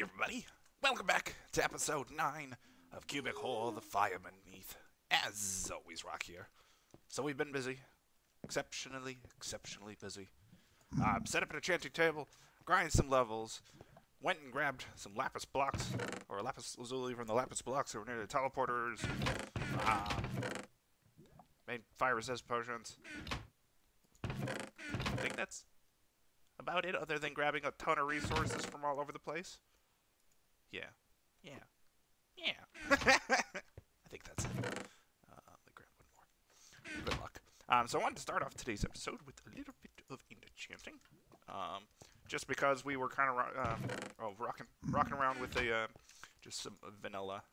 Hey everybody, welcome back to episode 9 of Cubic Hole, the Fire Beneath. As always, Rock here. So we've been busy. Exceptionally busy. Set up an enchanting table, grinded some levels, went and grabbed some lapis blocks, or lapis lazuli from the lapis blocks that were near the teleporters, made fire resist potions. I think that's about it, other than grabbing a ton of resources from all over the place. Yeah. I think that's it. Let me grab one more. Good luck. So I wanted to start off today's episode with a little bit of enchanting. Just because we were kind of rocking around with a just some vanilla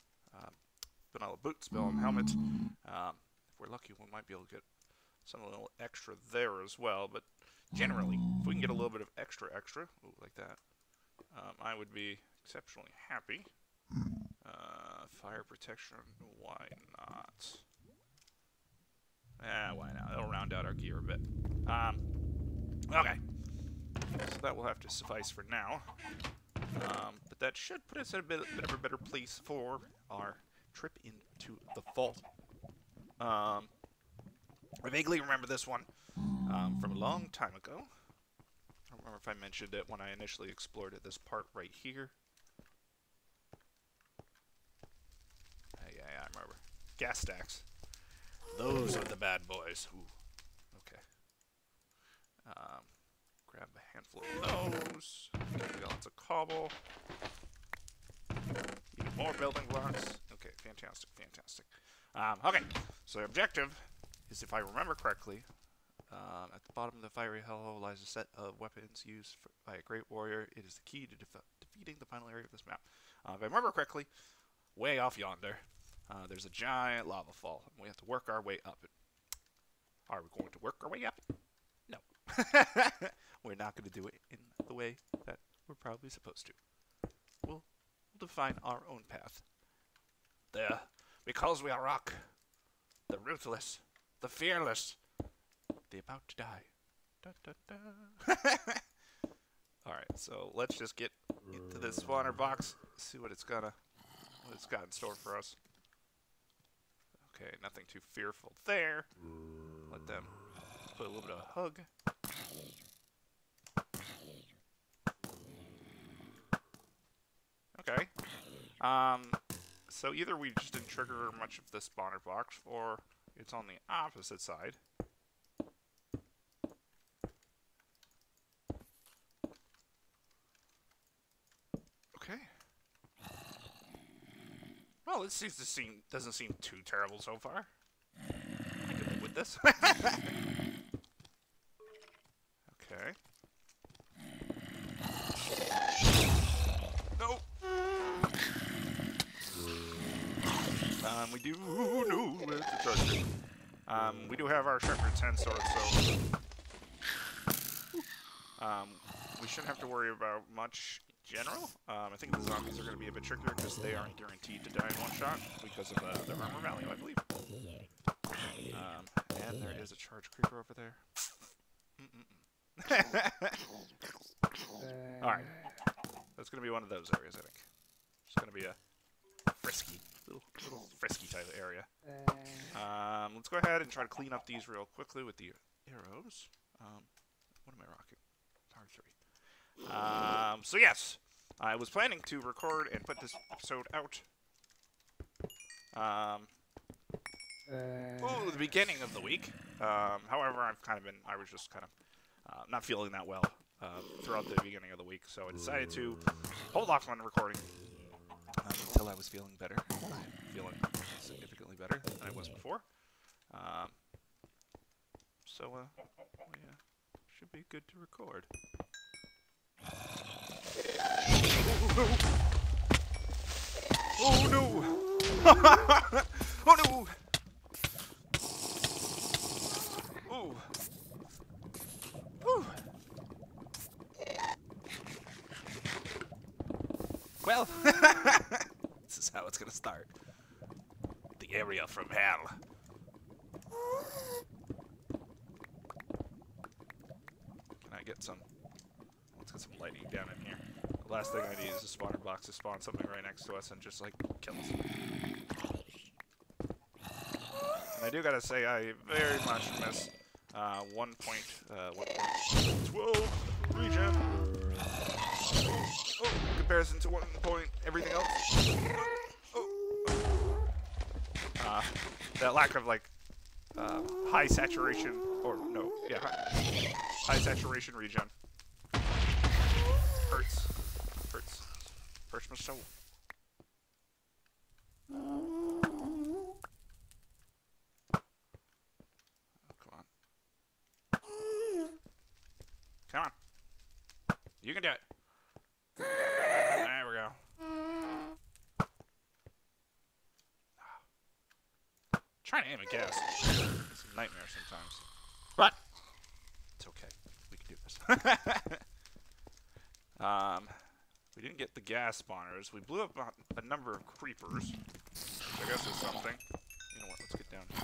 boots, bill, and helmet. If we're lucky, we might be able to get some little extra there as well. But generally, if we can get a little bit of extra, ooh, like that, I would be exceptionally happy. Fire protection, why not? Why not? It'll round out our gear a bit. Okay. So that will have to suffice for now. But that should put us in a bit of a better place for our trip into the vault. I vaguely remember this one from a long time ago. I don't remember if I mentioned it when I initially explored it. This part right here. Yeah, I remember. Gas stacks. Those are the bad boys. Ooh. Okay. Grab a handful of those. Get lots of cobble. Even more building blocks. Okay, fantastic. Okay, so the objective is, if I remember correctly, at the bottom of the fiery hellhole lies a set of weapons used by a great warrior. It is the key to defeating the final area of this map. If I remember correctly, way off yonder, there's a giant lava fall, and we have to work our way up it. Are we going to work our way up? No. We're not going to do it in the way that we're probably supposed to. We'll define our own path. Because we are Rock, the ruthless, the fearless, the about to die. Dun, dun, dun. Alright, so let's just get into this spawner box, see what it's got in store for us. Okay, nothing too fearful there. Let them put a little bit of a hug. Okay. So either we just didn't trigger much of the spawner box, or it's on the opposite side. Okay. Well, this doesn't seem too terrible so far. I can live with this. Okay. No. We do know where to charge it. We do have our Sharpener 10 sword, so we shouldn't have to worry about much in general. I think the zombies are going to be a bit trickier because they aren't guaranteed to die in one shot because of their armor value, I believe. And there is a charge creeper over there. Alright. That's going to be one of those areas, I think. It's going to be a little frisky type of area. Let's go ahead and try to clean up these real quickly with the arrows. What am I rocking? R3. So yes, I was planning to record and put this episode out. The beginning of the week. However, I was just kind of not feeling that well throughout the beginning of the week, so I decided to hold off on recording until I was feeling better. I'm feeling significantly better than I was before. So yeah, should be good to record. Oh no! Oh no! Oh! Whew. Well, this is how it's gonna start. The area from hell. Can I get some? Let's get some lighting down in here. The last thing I need is a spawner box to spawn something right next to us and just, like, kill us. And I do gotta say, I very much miss 1.12 regen. Oh, in comparison to 1 point everything else. That lack of, like, high saturation, or no, yeah, high saturation regen. Hurts. Hurts my soul. Come on. You can do it. There we go. Trying to aim at gas. It's a nightmare sometimes. But it's okay. We can do this. We didn't get the gas spawners. We blew up a number of creepers. I guess it's something. You know what? Let's get down here.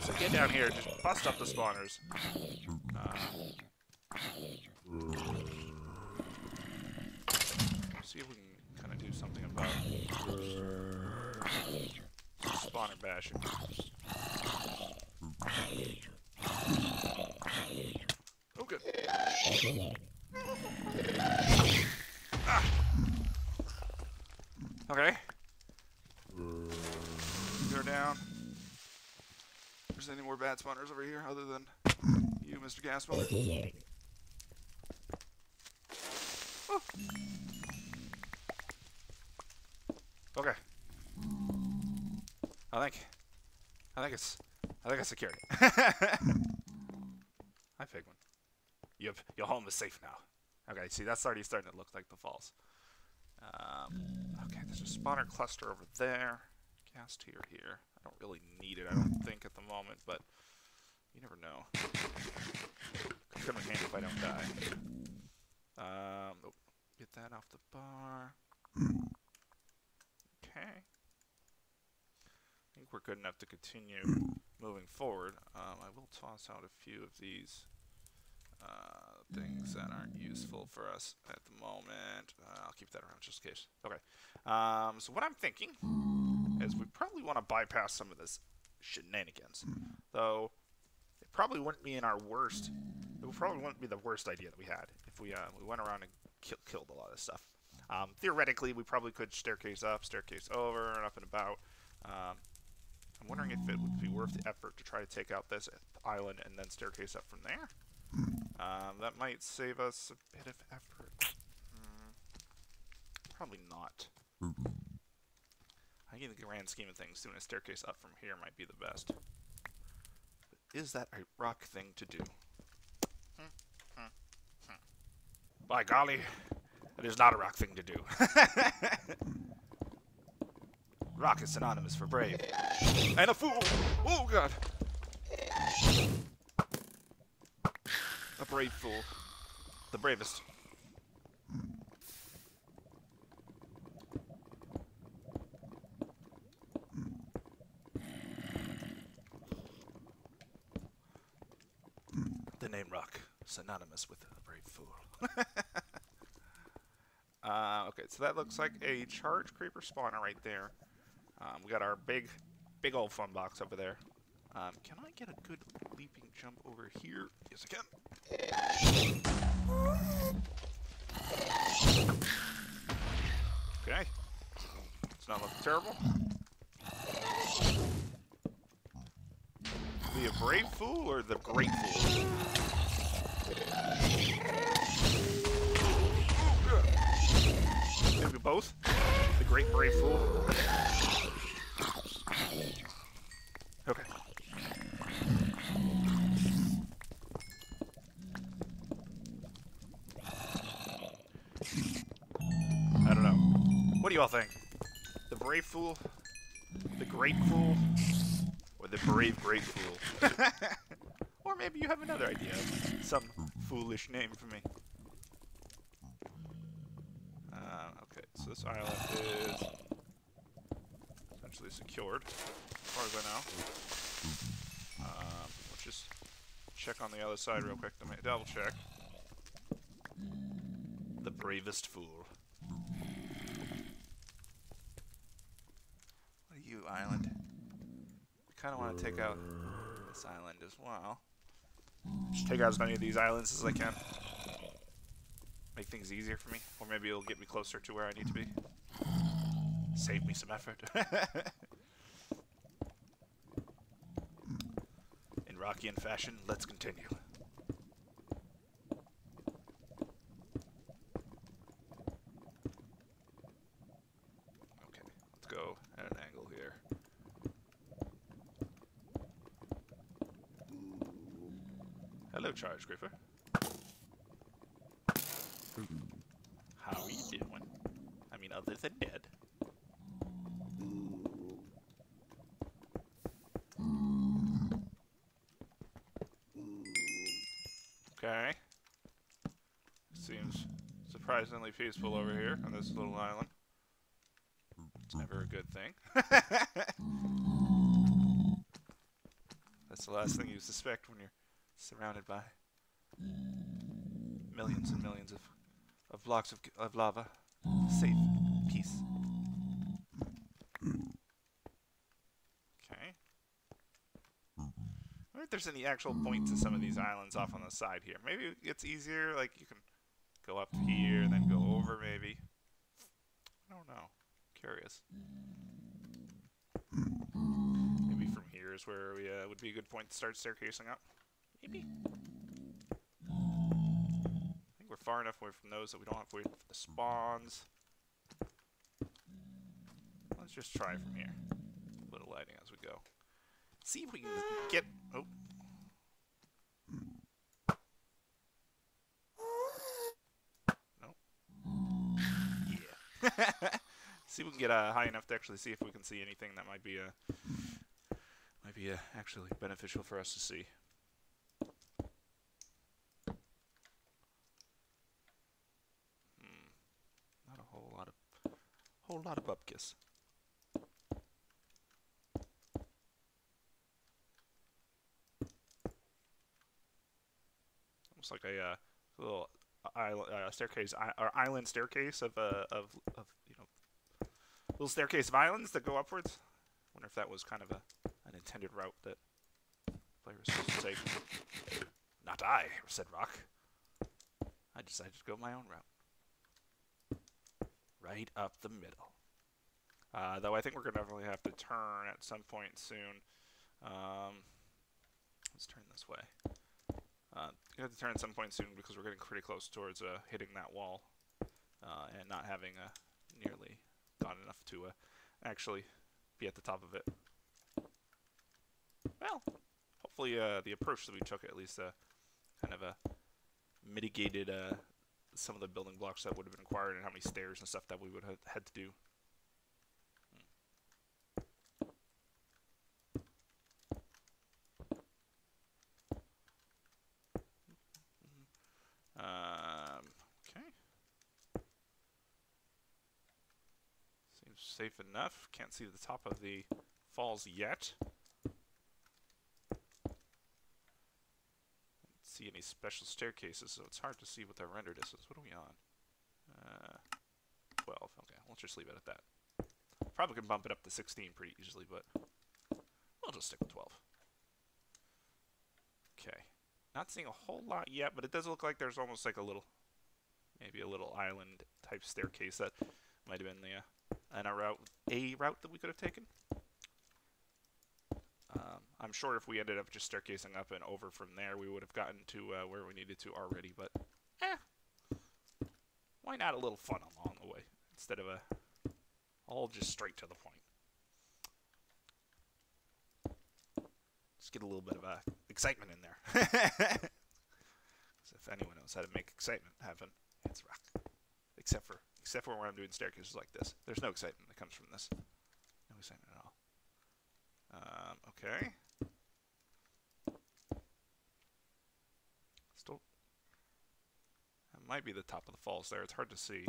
So get down here. Just bust up the spawners. See if we can kind of do something about spawner bashing. Oh, good. Ah. Okay. Go down. There's any more bad spawners over here other than you, Mr. Gas Spawner? Oh. Okay. I think I secured it. Hi, Pigman. Your home is safe now. Okay, see, that's already starting to look like the falls. Okay, there's a spawner cluster over there. Gas tier here. I don't really need it, I don't think, at the moment, but you never know. Could come in handy if I don't die. Oh, get that off the bar. Okay. I think we're good enough to continue moving forward. I will toss out a few of these things that aren't useful for us at the moment. I'll keep that around just in case. Okay. So what I'm thinking is we probably want to bypass some of this shenanigans. Though, it probably wouldn't be in our worst... It probably wouldn't be the worst idea that we had if we went around and killed a lot of stuff. Theoretically, we probably could staircase up, staircase over, and up and about. I'm wondering if it would be worth the effort to try to take out this island and then staircase up from there. That might save us a bit of effort. Probably not. I think in the grand scheme of things, doing a staircase up from here might be the best. But is that a rock thing to do? By golly, it is not a rock thing to do. Rock is synonymous for brave. And a fool! Oh, God! A brave fool. The bravest. The name Rock, synonymous with a brave fool. Okay, so that looks like a charge creeper spawner right there. We got our big old fun box over there. Can I get a good leaping jump over here? Yes, I can. Okay. It's not looking terrible. The brave fool or the great fool? Maybe both. The great brave fool. Okay. I don't know. What do you all think? The brave fool? The great fool? Or the brave great fool? Or maybe you have another idea. Some foolish name for me. Okay, so this island is essentially secured, as far as I know. Let's just check on the other side real quick to double check. The bravest fool. What are you, island? We kind of want to take out this island as well. Just take out as many of these islands as I can. Make things easier for me. Or maybe it'll get me closer to where I need to be. Save me some effort. In Rockian fashion, let's continue. Okay, let's go at an angle here. Hello, Charge Griffer. How are you doing? I mean, other than dead. Okay. Seems surprisingly peaceful over here on this little island. It's never a good thing. That's the last thing you suspect when you're surrounded by millions and millions of blocks of lava. Safe. Peace. Okay. I wonder if there's any actual points in some of these islands off on the side here. Maybe it's easier, like you can go up here and then go over maybe. I don't know. Curious. Maybe from here is where we would be a good point to start staircasing up. Maybe. I think we're far enough away from those that we don't have to wait for the spawns. Let's just try from here. A little lighting as we go. See if we can get... Oh. Nope. Yeah. See if we can get high enough to actually see if we can see anything that might be actually beneficial for us to see. Not a whole lot of bupkis. Almost like a little staircase, or island staircase of you know, little staircase of islands that go upwards. Wonder if that was kind of an intended route that players were supposed to take. Not I, said Rock. I decided to go my own route. Right up the middle. Though I think we're going to definitely have to turn at some point soon. Let's turn this way. We have to turn at some point soon because we're getting pretty close towards hitting that wall and not having nearly gone enough to actually be at the top of it. Well, hopefully the approach that we took at least kind of mitigated some of the building blocks that would have been required and how many stairs and stuff that we would have had to do. Okay. Seems safe enough. Can't see the top of the falls yet. See any special staircases, so it's hard to see what the render distance. What are we on? 12. Okay, let's just leave it at that. Probably can bump it up to 16 pretty easily, but we'll just stick with 12. Okay. Not seeing a whole lot yet, but it does look like there's almost like a little, maybe a little island type staircase that might have been the a route that we could have taken. I'm sure if we ended up just staircasing up and over from there, we would have gotten to where we needed to already, but why not a little fun along the way instead of all just straight to the point. Just get a little bit of excitement in there. So if anyone knows how to make excitement happen, it's Rock. Except for when I'm doing staircases like this. There's no excitement that comes from this. No excitement at all. Okay. Still, that might be the top of the falls there. It's hard to see.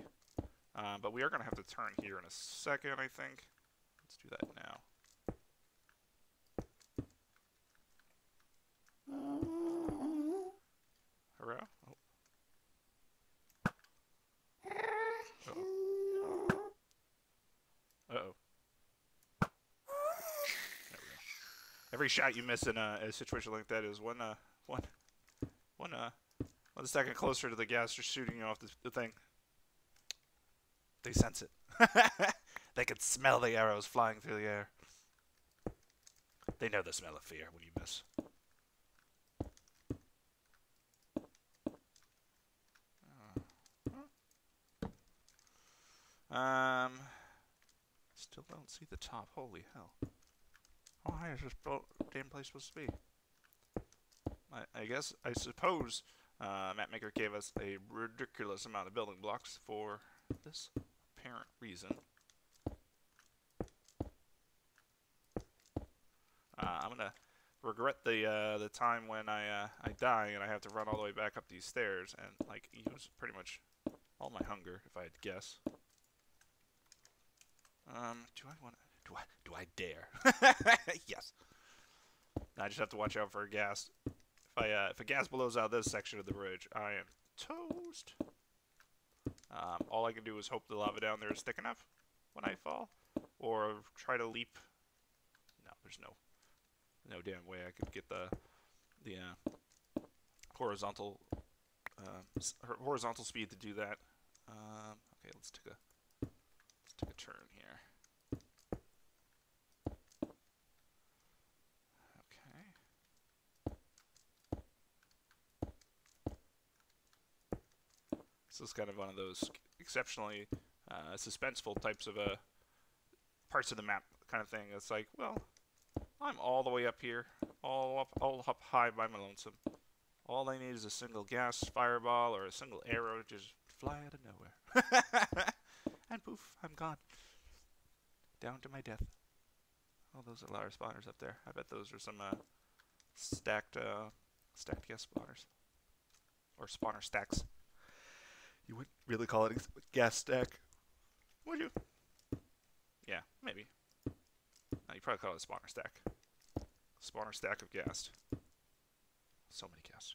But we are going to have to turn here in a second, I think. Let's do that now. every shot you miss in a situation like that is one second closer to the gas just shooting you off the thing. They sense it. They can smell the arrows flying through the air. They know the smell of fear when you miss. Still don't see the top. Holy hell. How high is this damn place supposed to be? I suppose Mapmaker gave us a ridiculous amount of building blocks for this apparent reason. I'm gonna regret the time when I die and I have to run all the way back up these stairs and like use pretty much all my hunger if I had to guess. Do I dare? Yes. I just have to watch out for a gas. If a gas blows out this section of the bridge, I am toast. All I can do is hope the lava down there is thick enough when I fall, or try to leap. No, there's no damn way I could get the horizontal speed to do that. Okay, let's take a turn here. Okay. This is kind of one of those exceptionally suspenseful types of parts of the map kind of thing. It's like, well, I'm all the way up here, all up high by my lonesome. All I need is a single gas fireball or a single arrow to just fly out of nowhere. And poof, I'm gone. Down to my death. Oh, those are ladder spawners up there. I bet those are some stacked gas spawners. Or spawner stacks. You wouldn't really call it a gas stack, would you? Yeah, maybe. No, you probably call it a spawner stack. Spawner stack of gas. So many gas.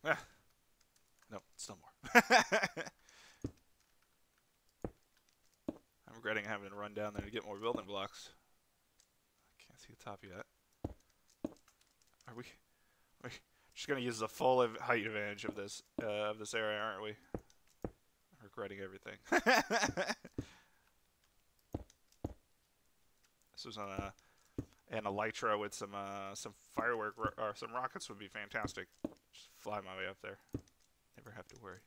Ah. No, still more. I'm regretting having to run down there to get more building blocks. I can't see the top yet. Are we just gonna use the full height advantage of this area, aren't we? I'm regretting everything. This was on an elytra with some firework or some rockets would be fantastic. Just fly my way up there. Never have to worry.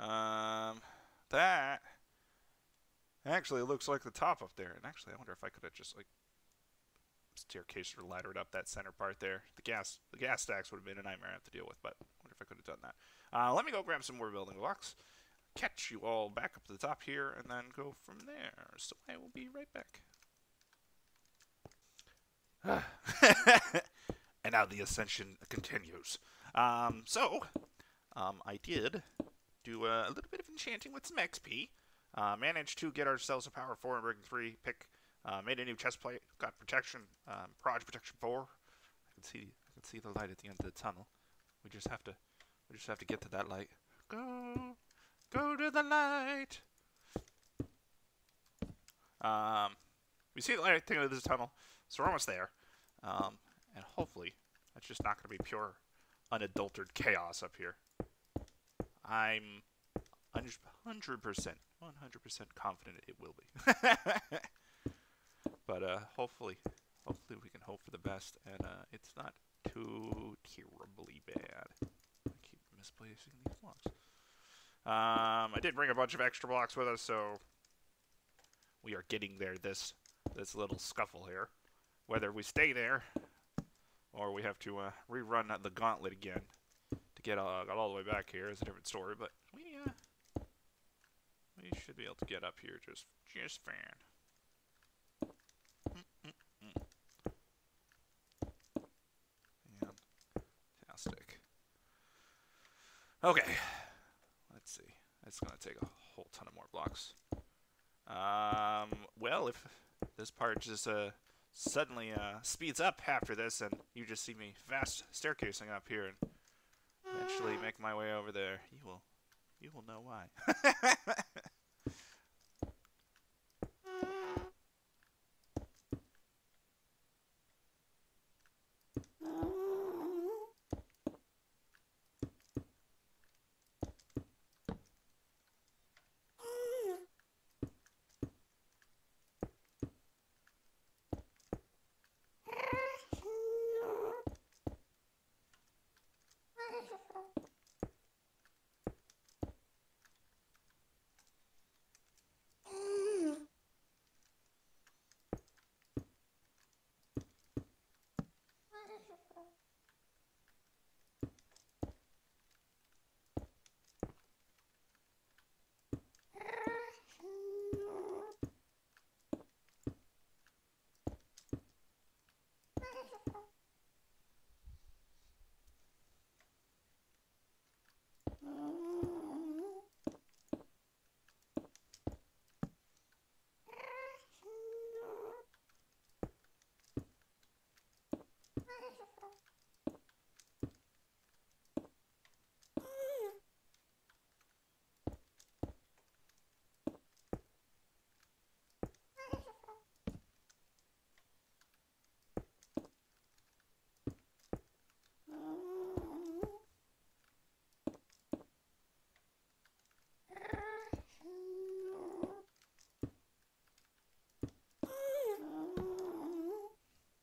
Alright. That actually looks like the top up there. And actually, I wonder if I could have just like staircase or laddered up that center part there. The gas stacks would have been a nightmare to have to deal with, but I wonder if I could have done that. Let me go grab some more building blocks. Catch you all back up to the top here, and then go from there. So I will be right back. And now the ascension continues. I did do a little bit of enchanting with some XP. Managed to get ourselves a power 4 and ring 3 pick. Made a new chest plate. Got protection. Proj protection 4. I can see the light at the end of the tunnel. We just have to get to that light. Go to the light. We see the light at the end of this tunnel, so we're almost there. And hopefully, that's just not going to be pure, unadulterated chaos up here. I'm 100% confident it will be. But hopefully we can hope for the best, and it's not too terribly bad. I keep misplacing these blocks. I did bring a bunch of extra blocks with us, so we are getting there this little scuffle here. Whether we stay there or we have to rerun the gauntlet again to get all the way back here is a different story, but we should be able to get up here just fine. Fantastic. Okay. Let's see. It's going to take a whole ton of more blocks. Well, if this part just suddenly speeds up after this, and you just see me fast staircasing up here and eventually make my way over there. You will know why.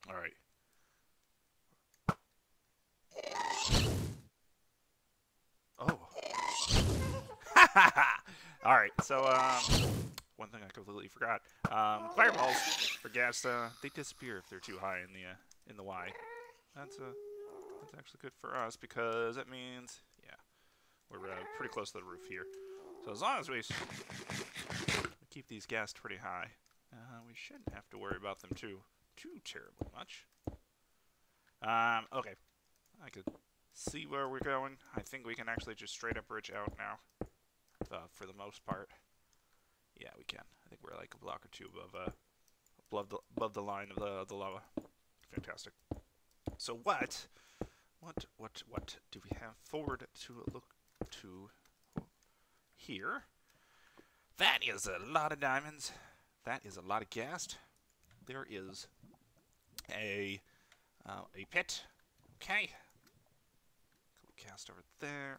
All right. Oh. All right. So, one thing I completely forgot. Fireballs for gas. They disappear if they're too high in the Y. That's actually good for us because that means, yeah, we're pretty close to the roof here. So as long as we keep these gas pretty high, we shouldn't have to worry about them too terribly much. Okay, I could see where we're going. I think we can actually just straight up bridge out now, for the most part. Yeah, we can. I think we're like a block or two above the line of the lava. Fantastic. So what do we have forward to look to here? That is a lot of diamonds. That is a lot of gas. There is a pit. Okay. Cast over there.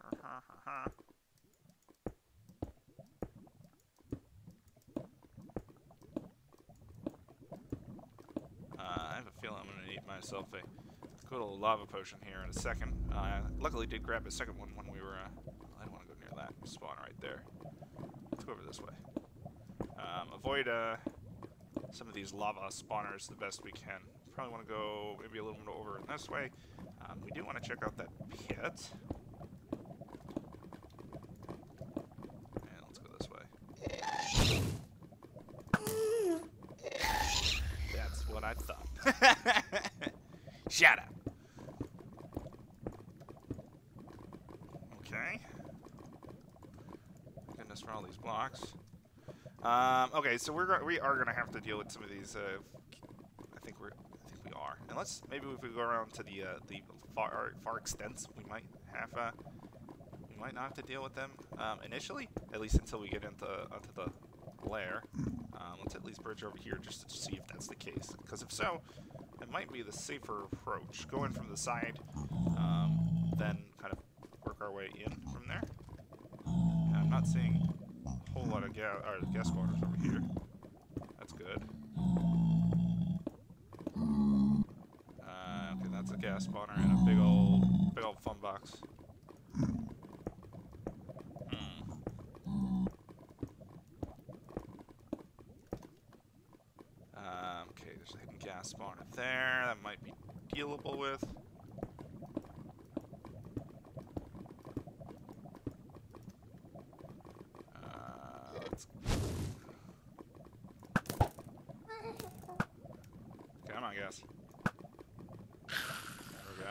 I have a feeling I'm going to need myself a good old lava potion here in a second. Luckily did grab a second one when we were, I don't want to go near that spawn right there. Let's go over this way. Avoid some of these lava spawners the best we can. Probably want to go maybe a little bit over this way. We do want to check out that pit. And let's go this way. That's what I thought. Shut up. Okay. Goodness for all these blocks. Okay, so we are gonna have to deal with some of these. I think we are. And maybe if we go around to the far extents, we might not have to deal with them initially, at least until we get onto the lair. Let's at least bridge over here just to see if that's the case. Because if so, it might be the safer approach. Go in from the side, then kind of work our way in from there. And I'm not seeing a whole lot of gas spawners over here. That's good. Okay, that's a gas spawner and a big old fun box. Okay, there's a hidden gas spawner there. That might be dealable with. Come on, gas. There we go.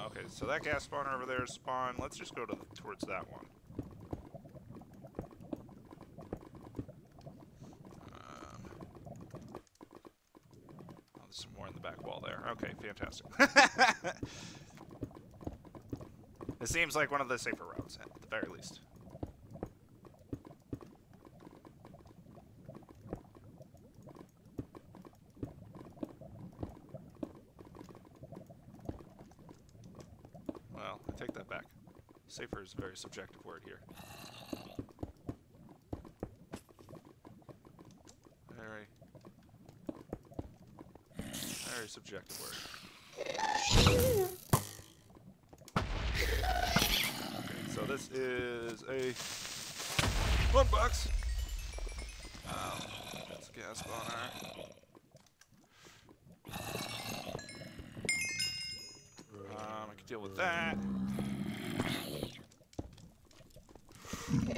Okay, so that gas spawner over there is spawned. Let's just go towards that one. back wall there. Okay, fantastic. It seems like one of the safer routes, at the very least. Well, I take that back. Safer is a very subjective word here. Very subjective word. Okay, so this is a $1. That's a gas spawner. I can deal with that.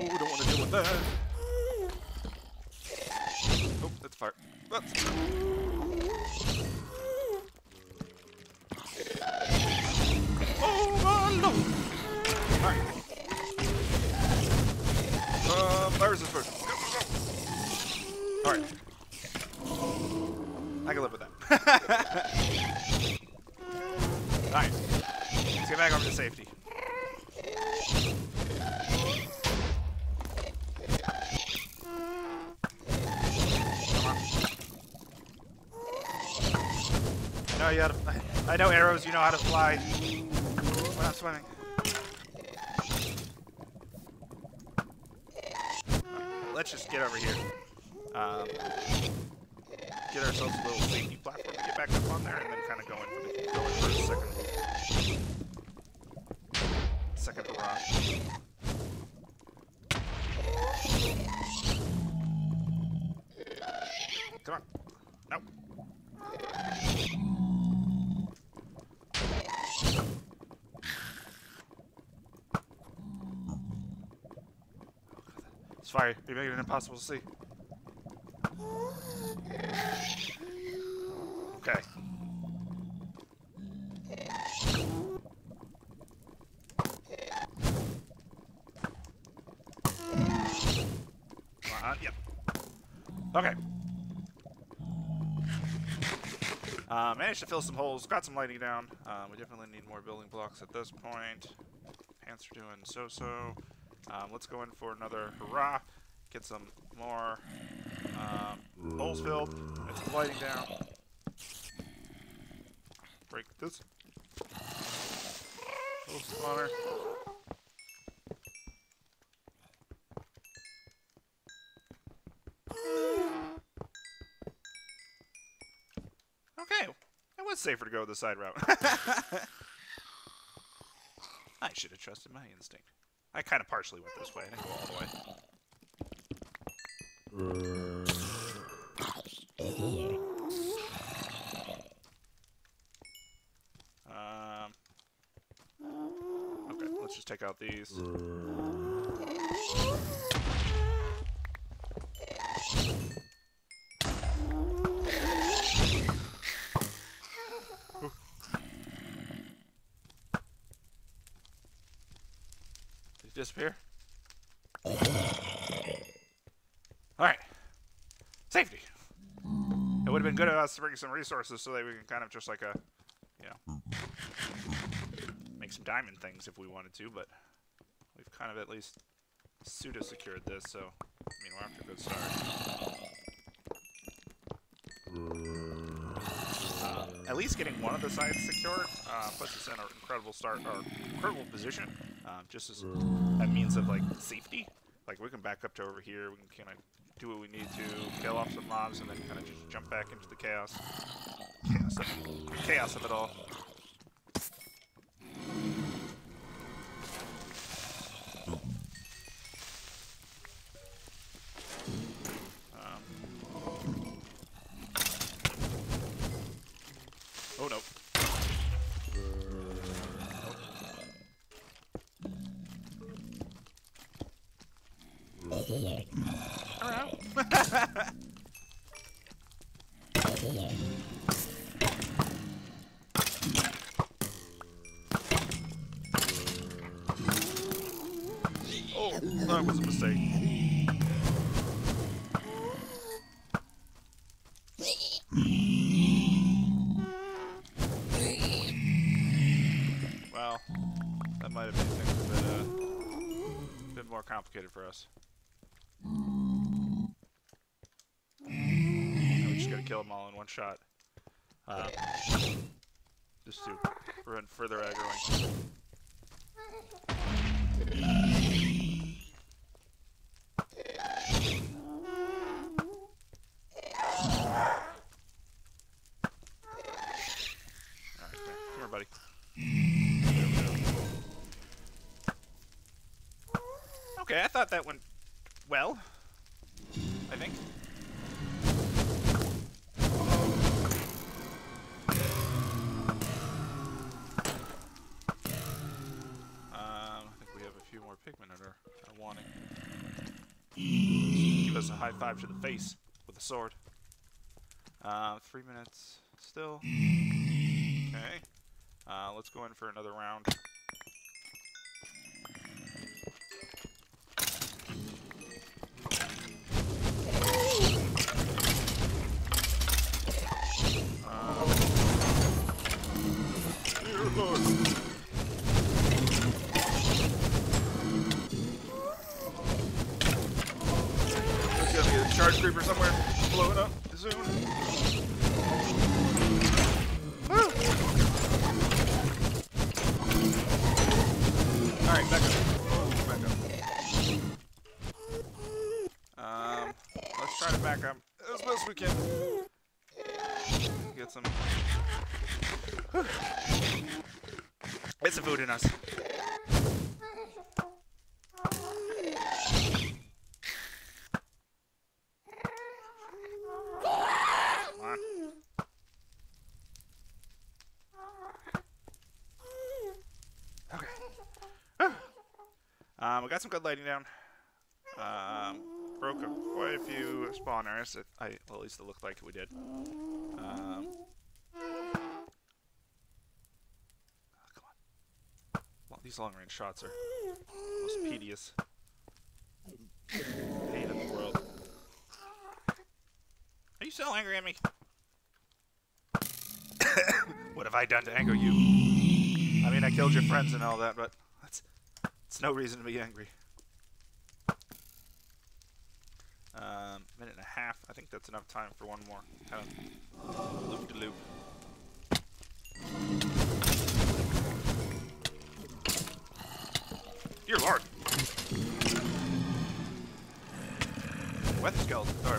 Oh, don't want to deal with that. Oh, that's fire. That's oh my lord! Alright. Viruses first. Go, go, go! Alright. I can live with that. Alright. Let's get back over to safety. I know arrows, you know how to fly. We're not swimming. Let's just get over here. Get ourselves a little safety platform to get back up on there, and then kind of go in for a second hurrah. Come on. Nope. It's fire. You're making it impossible to see. Okay. Yep. Okay. Managed to fill some holes. Got some lighting down. We definitely need more building blocks at this point. Pants are doing so-so. Let's go in for another hurrah. Get some more holes filled. Get some lighting down. Break this. Little spawner. Okay. It was safer to go the side route. I should have trusted my instinct. I kind of partially went this way. I didn't go all the way. Okay, let's just take out these. Did he disappear? Alright. Safety. It would have been good of us to bring some resources so that we can kind of just like a, you know, make some diamond things if we wanted to, but we've kind of at least pseudo-secured this, so, I mean, we're off to a good start. At least getting one of the sides secured puts us in an incredible start, or incredible position, just as a means of, like, safety. Like, we can back up to over here, we can kind of do what we need to, kill off some mobs, and then kind of just jump back into the chaos. Chaos of it all. Oh no. Alright. Oh, that was a mistake. That might have made things a bit more complicated for us. We just gotta kill them all in one shot. Just to prevent further aggroing. Buddy. Okay, I thought that went well. I think. I think we have a few more pigmen at our wanting. Give us a high five to the face with a sword. 3 minutes still. Okay. Let's go in for another round. Dear Lord. There's gonna be a charge creeper somewhere blowing up soon. Alright, back up. Back up. Let's try to back up as best we can. Get some. Get some food in us. Come on. Okay. We got some good lighting down. Broke quite a few spawners. Well, at least it looked like we did. Oh, come on. Well, these long-range shots are most tedious. Pain in the world. Are you still angry at me? What have I done to anger you? I mean, I killed your friends and all that, but it's no reason to be angry. Minute and a half. I think that's enough time for one more kind of loop-de-loop. Dear Lord!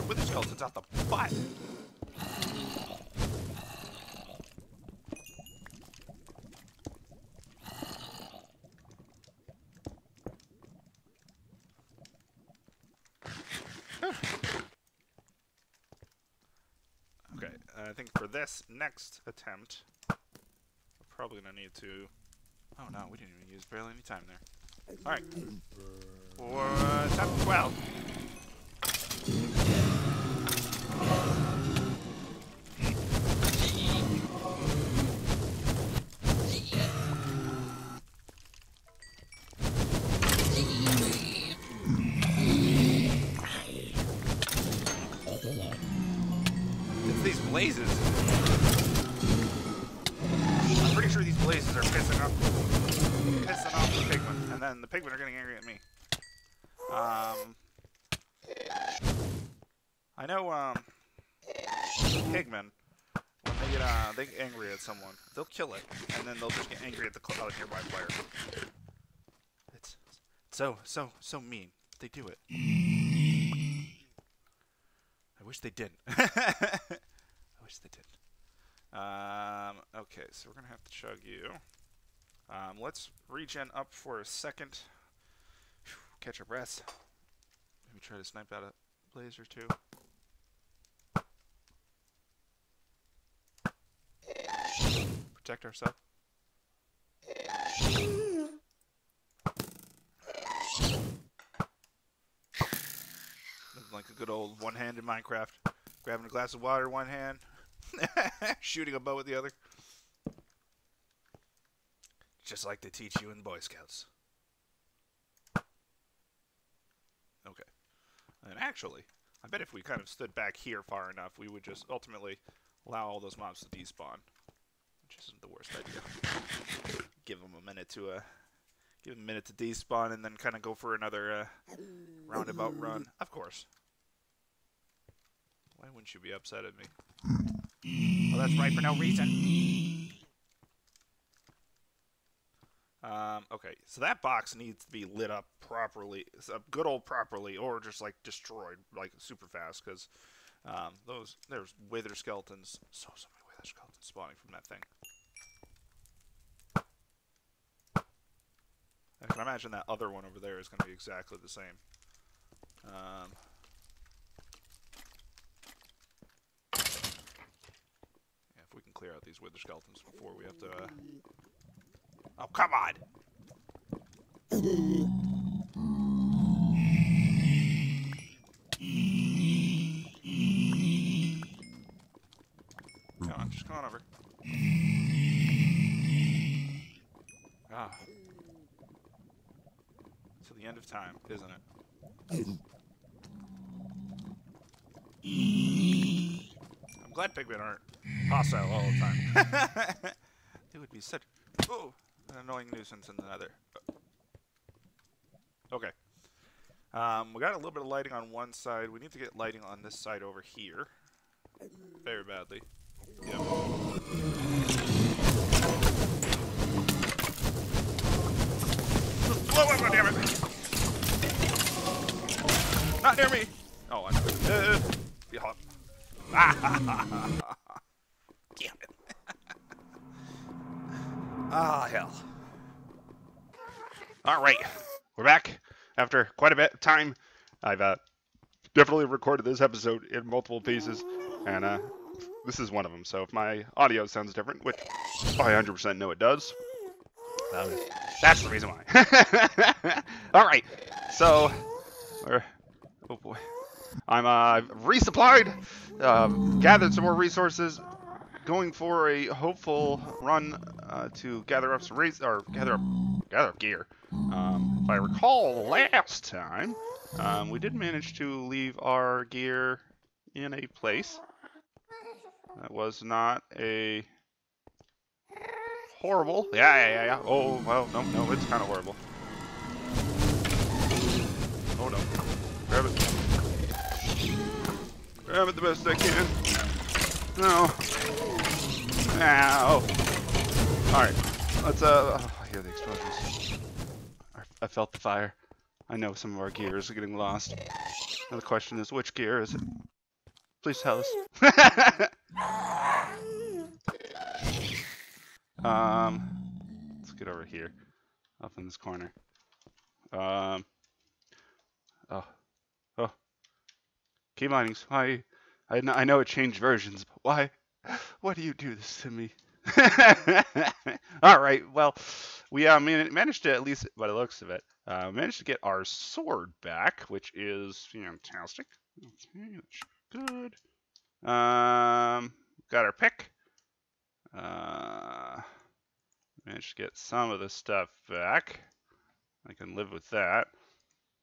Wither skeleton's out the butt! Okay, I think for this next attempt, we're probably gonna need to. Oh no, we didn't even use barely any time there. Alright. For attempt 12. It's these blazes. I'm pretty sure these blazes are pissing off the pigmen, and then the pigmen are getting angry at me. I know pigmen, when they get angry at someone, they'll kill it, and then they'll just get angry at the nearby player. It's so mean. They do it. I wish they didn't. I wish they didn't. Okay, so we're gonna have to chug you. Let's regen up for a second. Catch our breaths. Maybe try to snipe out a blaze or two. Protect ourselves. Like a good old one-hand in Minecraft. Grabbing a glass of water one hand. Shooting a bow with the other. Just like they teach you in Boy Scouts. Okay. And actually, I bet if we kind of stood back here far enough, we would just ultimately allow all those mobs to despawn. Which isn't the worst idea. Give them a minute to Give him a minute to despawn and then kind of go for another roundabout run. Of course. Why wouldn't you be upset at me? Well, that's right for no reason. Okay, so that box needs to be lit up properly, good old properly, or just like destroyed like super fast, because there's wither skeletons, so many wither skeletons spawning from that thing. I can imagine that other one over there is going to be exactly the same. Yeah, if we can clear out these wither skeletons before we have to. Oh, come on! Come on, just come on over. Ah. To the end of time, isn't it? I'm glad pigmen aren't hostile all the time. It would be such an annoying nuisance in the nether. Okay. We got a little bit of lighting on one side. We need to get lighting on this side over here. Very badly. Yep. Blow up, damn it! Not near me! Oh, I know. Yeah. Damn it. Ah, hell. Alright. We're back after quite a bit of time. I've definitely recorded this episode in multiple pieces, and this is one of them. So if my audio sounds different, which I 100% know it does, that's the reason why. Alright, so, oh boy. I'm resupplied, gathered some more resources, going for a hopeful run to gather up some gather up gear. If I recall last time, we did manage to leave our gear in a place that was not a horrible. Yeah. Oh, well, no, it's kind of horrible. Oh no. Grab it. Grab it the best I can. No. Ow. Alright. Let's, oh, I hear the explosions. I felt the fire. I know some of our gears are getting lost. Now the question is, which gear is it? Please tell us. Let's get over here. Up in this corner. Oh. Key minings. Why? I know it changed versions, but why? Why do you do this to me? Alright, well, we managed to, at least by the looks of it, managed to get our sword back, which is fantastic. Okay, that's good. Got our pick. Managed to get some of the stuff back. I can live with that.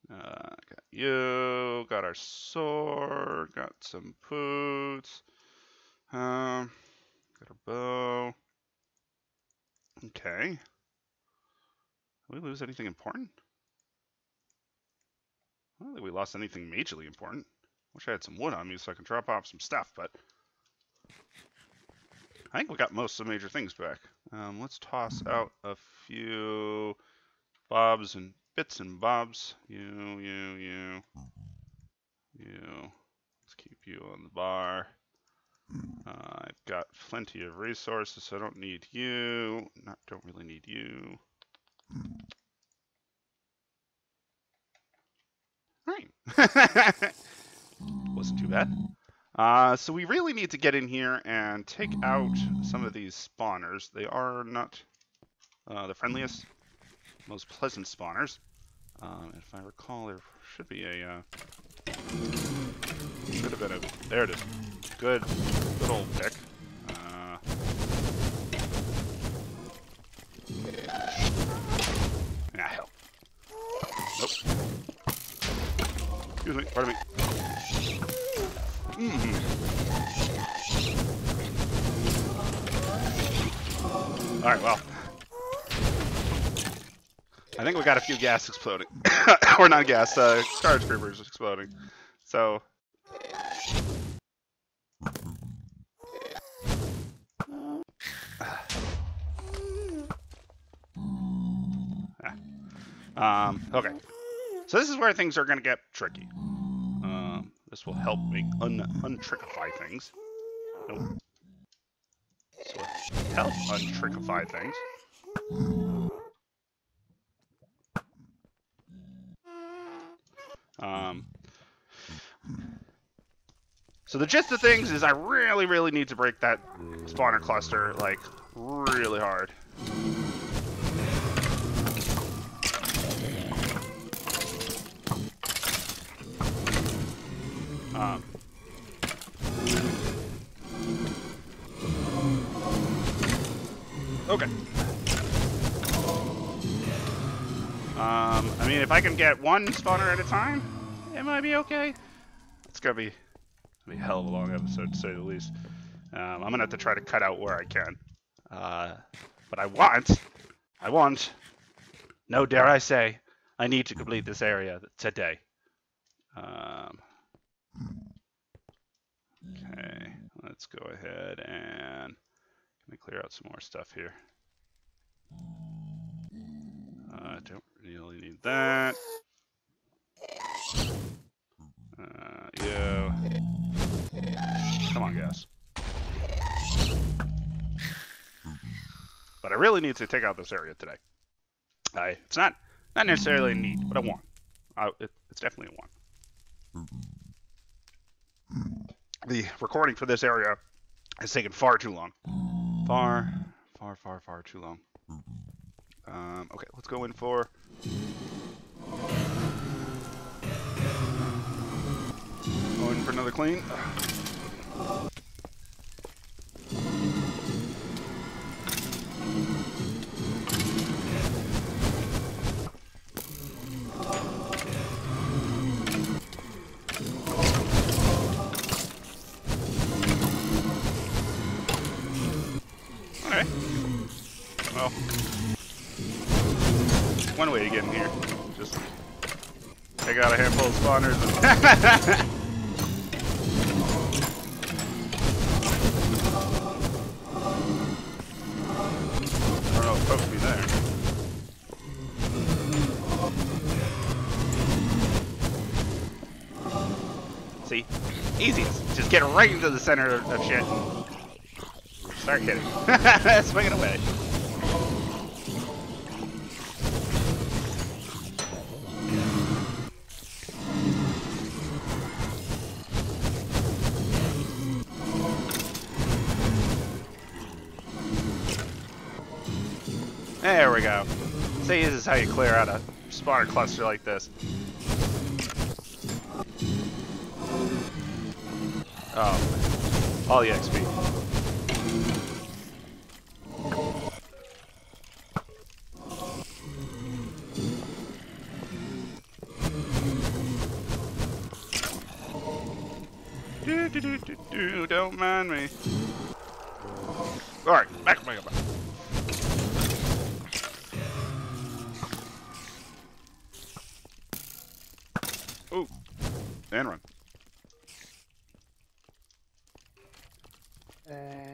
Got you, got our sword, got some boots, got our bow. Okay. Did we lose anything important? I don't think we lost anything majorly important. Wish I had some wood on me so I can drop off some stuff, but I think we got most of the major things back. Let's toss out a few bobs and bits and bobs. You. Let's keep you on the bar. I've got plenty of resources, so I don't need you. Don't really need you. Right. Wasn't too bad. So we really need to get in here and take out some of these spawners. They are not the friendliest, most pleasant spawners. If I recall, there should be a should have been a, there it is. Good old pick. Hell. Nope. Excuse me, pardon me. Alright, well. I think we got a few gas exploding. Or not gas, charge creepers exploding. So... okay. So this is where things are going to get tricky. This will help me untrickify things. Nope. This will help untrickify things. So the gist of things is I really, really need to break that spawner cluster, like, really hard. Okay. I mean, if I can get one spawner at a time, it might be okay. It's gonna be a hell of a long episode, to say the least. I'm gonna have to try to cut out where I can. But I want, no dare I say, I need to complete this area today. Okay, let's go ahead and let me clear out some more stuff here. I don't really need that. Yeah. Come on, guys. But I really need to take out this area today. It's not necessarily a need, but I want. It's definitely a want. The recording for this area has taken far too long. Far too long. Okay, let's go in for... Going for another clean. Okay. Well, one way to get in here. Just take out a handful of spawners and... I don't know if folks be there. See? Easy. Just get right into the center of shit. Start hitting. Swing it away. There we go. See, this is how you clear out a spawner cluster like this. Oh, all the XP. Don't mind me. Alright, back. Ooh, and run. There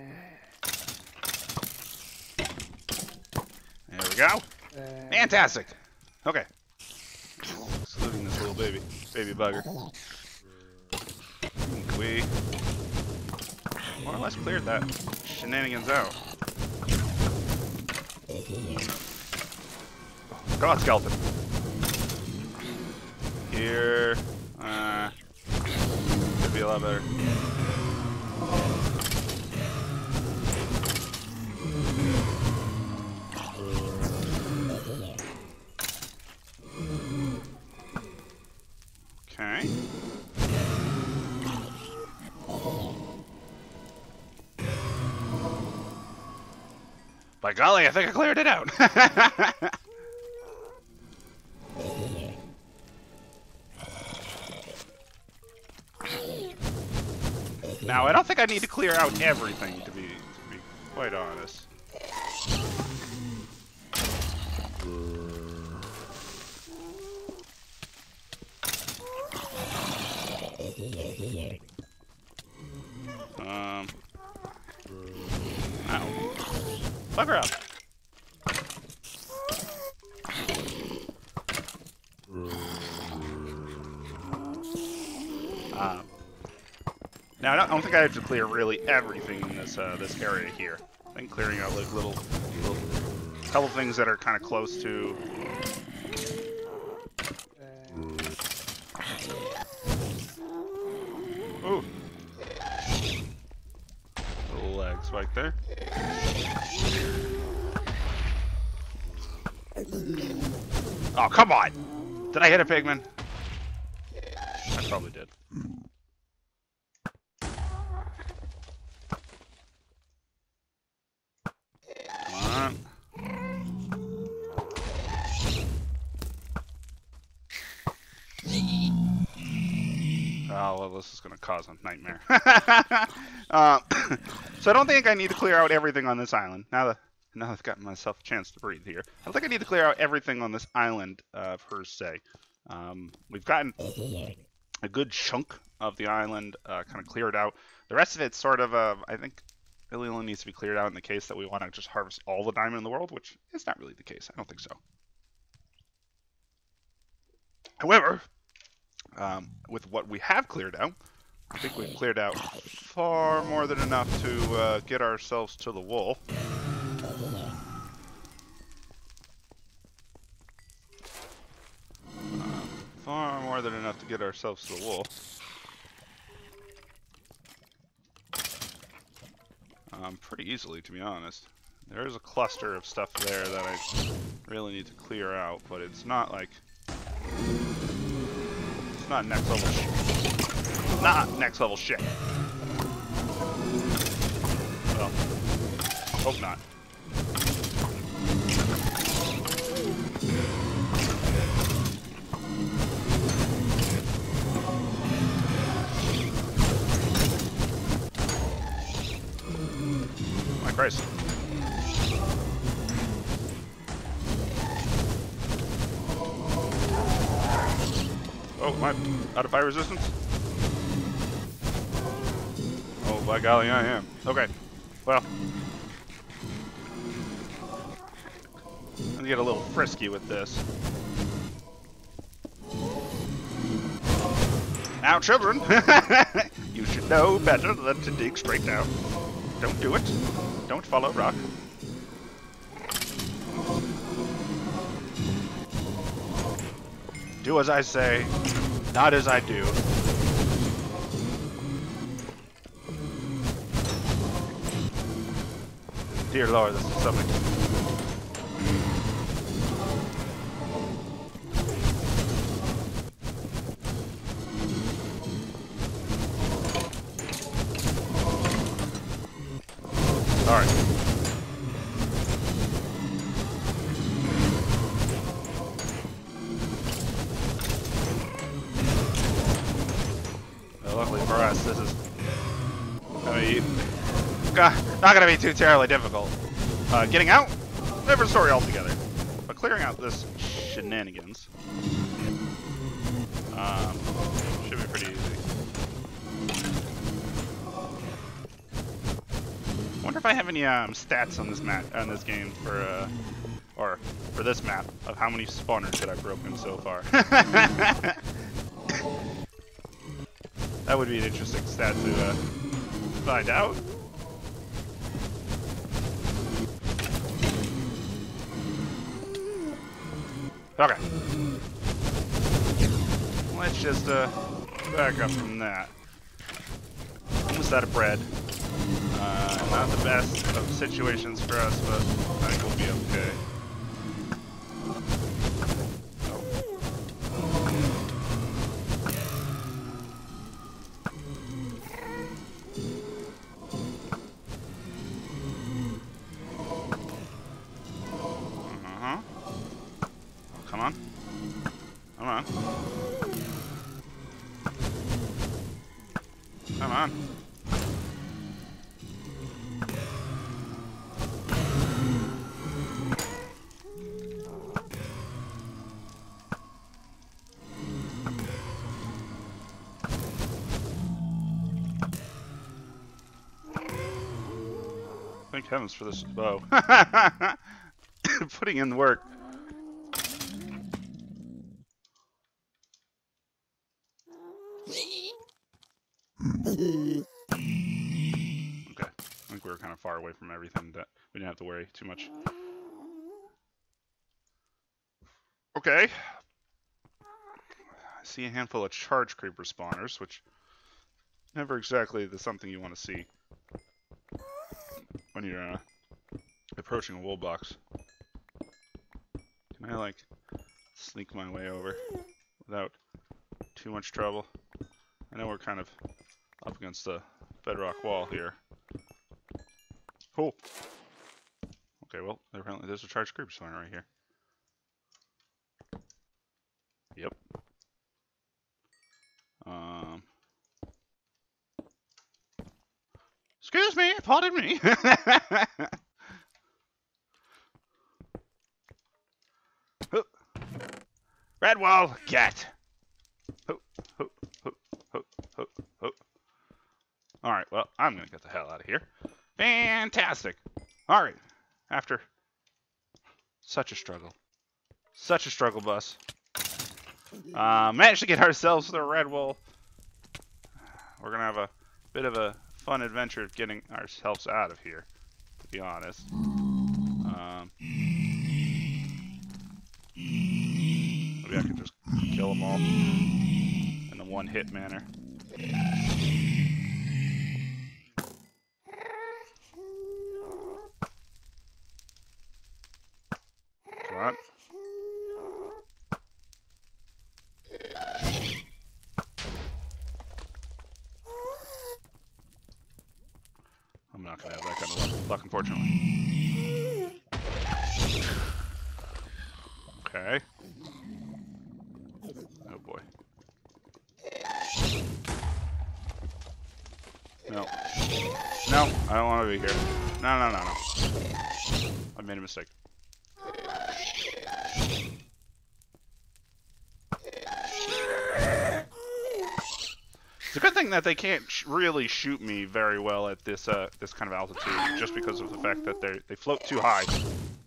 we go. Fantastic. Okay. Excluding this little baby bugger. We more or less cleared that shenanigans out. God, skeleton. Here. Could be a lot better. Okay. By golly, I think I cleared it out. Now, I don't think I need to clear out everything, to be quite honest. Bugger up. Now, I don't think I have to clear really everything in this this area here. I think clearing out like little couple things that are kind of close to. Ooh. Little lag spike there. Oh, come on! Did I hit a pigman? I probably did. Come on. Oh, well, this is going to cause a nightmare. So I don't think I need to clear out everything on this island. Now I've gotten myself a chance to breathe here. I don't think I need to clear out everything on this island, per se. We've gotten a good chunk of the island kind of cleared out. The rest of it's sort of, I think, really only needs to be cleared out in the case that we want to just harvest all the diamond in the world, which is not really the case. I don't think so. However, with what we have cleared out, I think we've cleared out far more than enough to get ourselves to the wool. Far more than enough to get ourselves to the wool. Pretty easily, to be honest. There is a cluster of stuff there that I really need to clear out, but it's not like... It's not next level shit. Not next level shit. Well, hope not. My Christ. Oh, am I out of fire resistance? Oh, by golly, I am. Okay, well. I'm gonna get a little frisky with this. Now, children, you should know better than to dig straight down. Don't do it. Don't follow rock. Do as I say, not as I do. Dear Lord, this is something. All right. Luckily for us, this is not going to be too terribly difficult. Getting out, different story altogether. But clearing out this shenanigans should be pretty easy. Wonder if I have any stats on this map, on this game for or for this map of how many spawners that I've broken so far. That would be an interesting stat to find out. Okay. Let's just back up from that. Almost out of bread. Not the best of situations for us, but I think we'll be okay. Come on. Come on. Come on. I think thank heavens for this bow. Putting in work. Okay, I think we were kind of far away from everything that we didn't have to worry too much. Okay. I see a handful of charge creeper spawners, which never exactly is something you want to see when you're approaching a wool box. Can I, like, sneak my way over without too much trouble? I know we're kind of up against the bedrock wall here. Cool. Okay, well, apparently there's a charge creeper spawner right here. Yep. Excuse me, pardon me. Red wall, get. Alright, well, I'm gonna get the hell out of here. Fantastic. Alright, after such a struggle, bus. Managed to get ourselves the red wool. We're gonna have a bit of a fun adventure of getting ourselves out of here, to be honest. Maybe I could just kill them all in a one-hit manner. Come on. I'm not gonna have that kind of luck, unfortunately. Okay. Oh boy. No. No, I don't want to be here. No. I made a mistake. It's a good thing that they can't really shoot me very well at this this kind of altitude, just because of the fact that they float too high,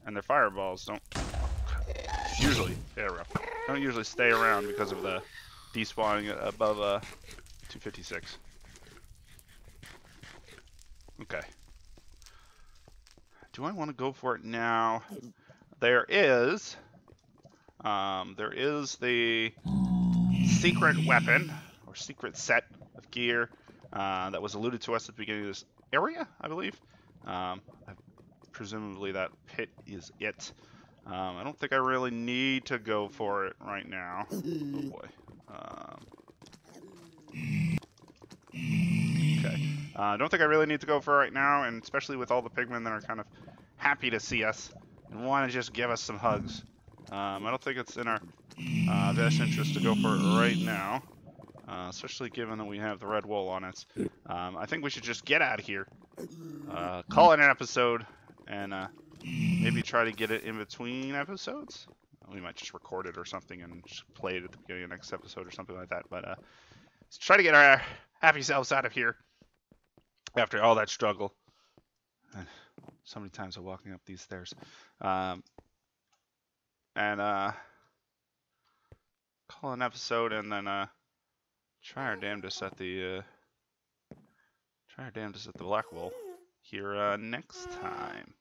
and their fireballs don't usually stay around because of the despawning above 256. Okay. Do I want to go for it now? There is the secret weapon or secret set of gear that was alluded to us at the beginning of this area, I believe. Presumably that pit is it. I don't think I really need to go for it right now. Oh boy. Okay. I don't think I really need to go for it right now, and especially with all the pigmen that are kind of happy to see us and want to just give us some hugs. I don't think it's in our best interest to go for it right now, especially given that we have the red wool on it. I think we should just get out of here, call it an episode, and maybe try to get it in between episodes. We might just record it or something and just play it at the beginning of the next episode or something like that. But let's try to get our happy selves out of here after all that struggle. And so many times of walking up these stairs. And call an episode and then try our damnedest at the black wool here next time.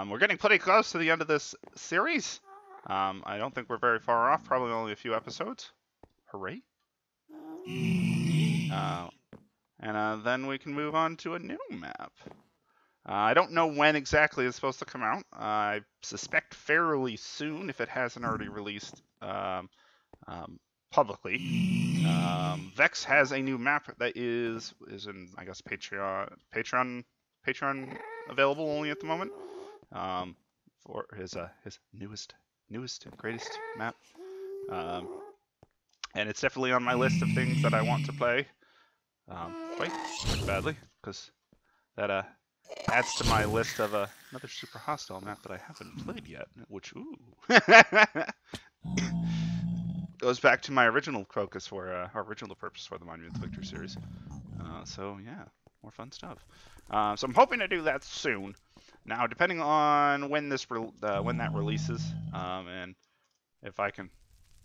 We're getting pretty close to the end of this series. I don't think we're very far off, probably only a few episodes. Hooray. And then we can move on to a new map. I don't know when exactly it's supposed to come out. I suspect fairly soon, if it hasn't already released publicly. Vex has a new map that is in, I guess, Patreon available only at the moment. For his newest and greatest map. And it's definitely on my list of things that I want to play quite badly, because that adds to my list of another super hostile map that I haven't played yet, which, ooh, goes back to my original focus for, our original purpose for the Monumental Victory series. So, yeah, more fun stuff. So I'm hoping to do that soon. Now, depending on when when that releases, and if I can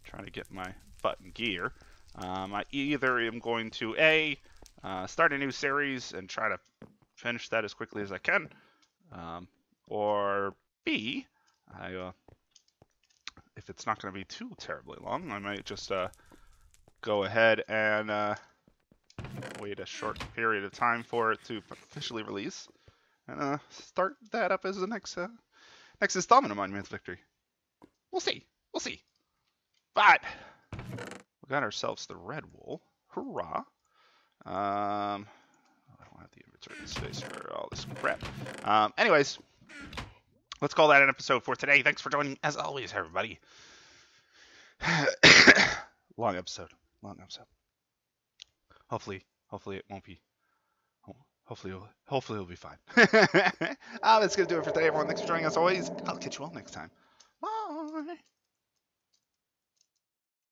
try to get my butt in gear, I either am going to start a new series and try to finish that as quickly as I can, or B, if it's not going to be too terribly long, I might just go ahead and wait a short period of time for it to officially release, and start that up as the next installment of Monumental Victory. We'll see. We'll see. But we got ourselves the red wool. Hurrah! I don't have the inventory space for all this crap. Anyways, let's call that an episode for today. Thanks for joining, as always, everybody. Long episode. Hopefully it won't be. Hopefully it'll be fine. That's gonna do it for today, everyone. Thanks for joining us always. I'll catch you all next time. Bye.